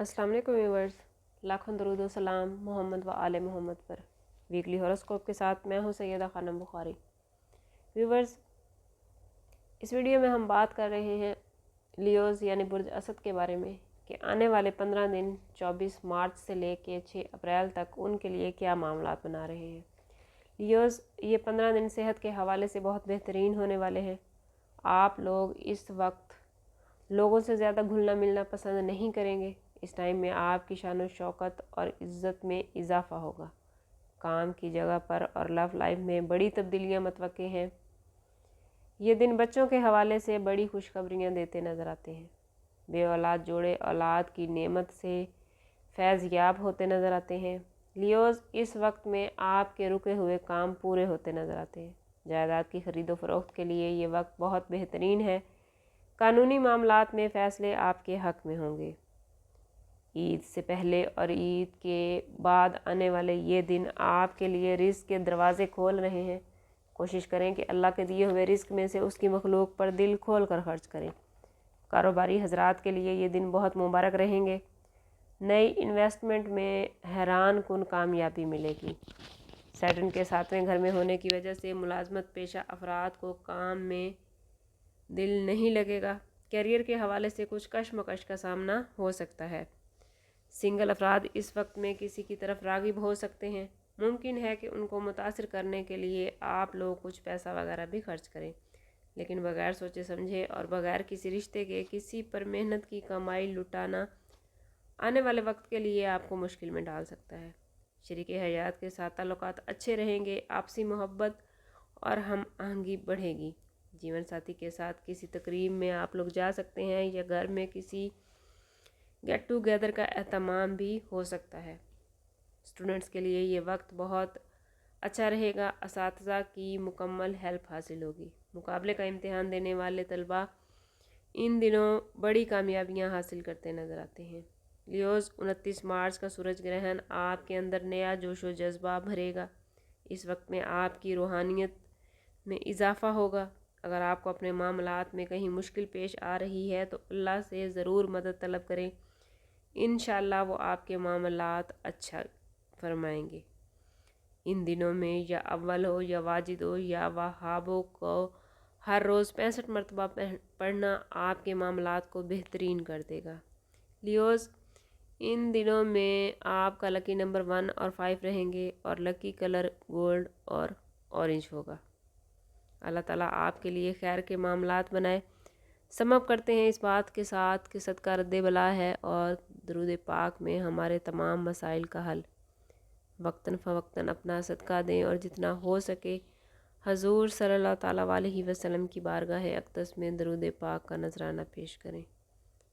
अस्सलाम वालेकुम व्यूअर्स, लाखों दरूद व सलाम मोहम्मद व आले मोहम्मद पर। वीकली हॉरोस्कोप के साथ मैं हूं सैयदा खानम बुखारी। व्यूअर्स, इस वीडियो में हम बात कर रहे हैं लियोज़ यानी बुर्ज असद के बारे में कि आने वाले 15 दिन 24 मार्च से लेके 6 अप्रैल तक उनके लिए क्या मामलात बना रहे हैं। लियोज़, ये 15 दिन सेहत के हवाले से बहुत बेहतरीन होने वाले हैं। आप लोग इस वक्त लोगों से ज़्यादा घुलना मिलना पसंद नहीं करेंगे। इस टाइम में आपकी शान शौकत और इज़्ज़त में इजाफ़ा होगा। काम की जगह पर और लव लाइफ में बड़ी तब्दीलियाँ मतवक्के हैं। ये दिन बच्चों के हवाले से बड़ी खुशखबरियाँ देते नज़र आते हैं। बे औलाद जोड़े औलाद की नेमत से फैज़ याब होते नज़र आते हैं। लियोज़, इस वक्त में आपके रुके हुए काम पूरे होते नज़र आते हैं। जायदाद की ख़रीदो फ़रोख्त के लिए ये वक्त बहुत बेहतरीन है। कानूनी मामलात में फ़ैसले आपके हक़ में होंगे। ईद से पहले और ईद के बाद आने वाले ये दिन आपके लिए रिज़्क़ के दरवाज़े खोल रहे हैं। कोशिश करें कि अल्लाह के दिए हुए रिज़्क़ में से उसकी मखलूक पर दिल खोल कर खर्च करें। कारोबारी हजरात के लिए ये दिन बहुत मुबारक रहेंगे। नई इन्वेस्टमेंट में हैरान कुन कामयाबी मिलेगी। सैटर्न के 7वें घर में होने की वजह से मुलाजमत पेशा अफराद को काम में दिल नहीं लगेगा। कैरियर के हवाले से कुछ कशमकश का सामना हो सकता है। सिंगल अफराद इस वक्त में किसी की तरफ राग़िब हो सकते हैं। मुमकिन है कि उनको मुतासिर करने के लिए आप लोग कुछ पैसा वगैरह भी खर्च करें, लेकिन बगैर सोचे समझे और बगैर किसी रिश्ते के किसी पर मेहनत की कमाई लुटाना आने वाले वक्त के लिए आपको मुश्किल में डाल सकता है। शरीके हयात के साथ ताल्लुकात अच्छे रहेंगे। आपसी मोहब्बत और हम आहंगी बढ़ेगी। जीवन साथी के साथ किसी तकरीब में आप लोग जा सकते हैं या घर में किसी गेट टुगेदर का एहतमाम भी हो सकता है। स्टूडेंट्स के लिए ये वक्त बहुत अच्छा रहेगा। असातिज़ा की मुकम्मल हेल्प हासिल होगी। मुकाबले का इम्तिहान देने वाले तलबा इन दिनों बड़ी कामयाबियां हासिल करते नज़र आते हैं। लियोज़, 29 मार्च का सूरज ग्रहण आपके अंदर नया जोश व जज्बा भरेगा। इस वक्त में आपकी रूहानियत में इजाफ़ा होगा। अगर आपको अपने मामलात में कहीं मुश्किल पेश आ रही है तो अल्लाह से ज़रूर मदद तलब करें। इंशाअल्लाह वो आपके मामलात अच्छा फरमाएंगे। इन दिनों में या अव्वल हो या वाजिद हो या वहाबों को हर रोज़ 65 मरतबा पढ़ना आपके मामलात को बेहतरीन कर देगा। लियोज़, इन दिनों में आपका लकी नंबर 1 और 5 रहेंगे और लकी कलर गोल्ड और ऑरेंज होगा। अल्लाह ताला आपके लिए खैर के मामलात बनाए। समअप करते हैं इस बात के साथ कि सदका रद्द बला है और दरूद पाक में हमारे तमाम मसाइल का हल। वक्तन फ़वक्तन अपना सदका दें और जितना हो सके हजूर सल्लल्लाहु ताला अलैहि वसल्लम की बारगाह अक़दस में दरूद पाक का नजराना पेश करें।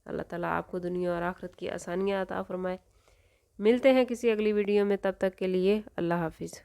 अल्लाह ताला आपको दुनिया और आखिरत की आसानियाँ अता फ़रमाए। मिलते हैं किसी अगली वीडियो में, तब तक के लिए अल्लाह हाफिज़।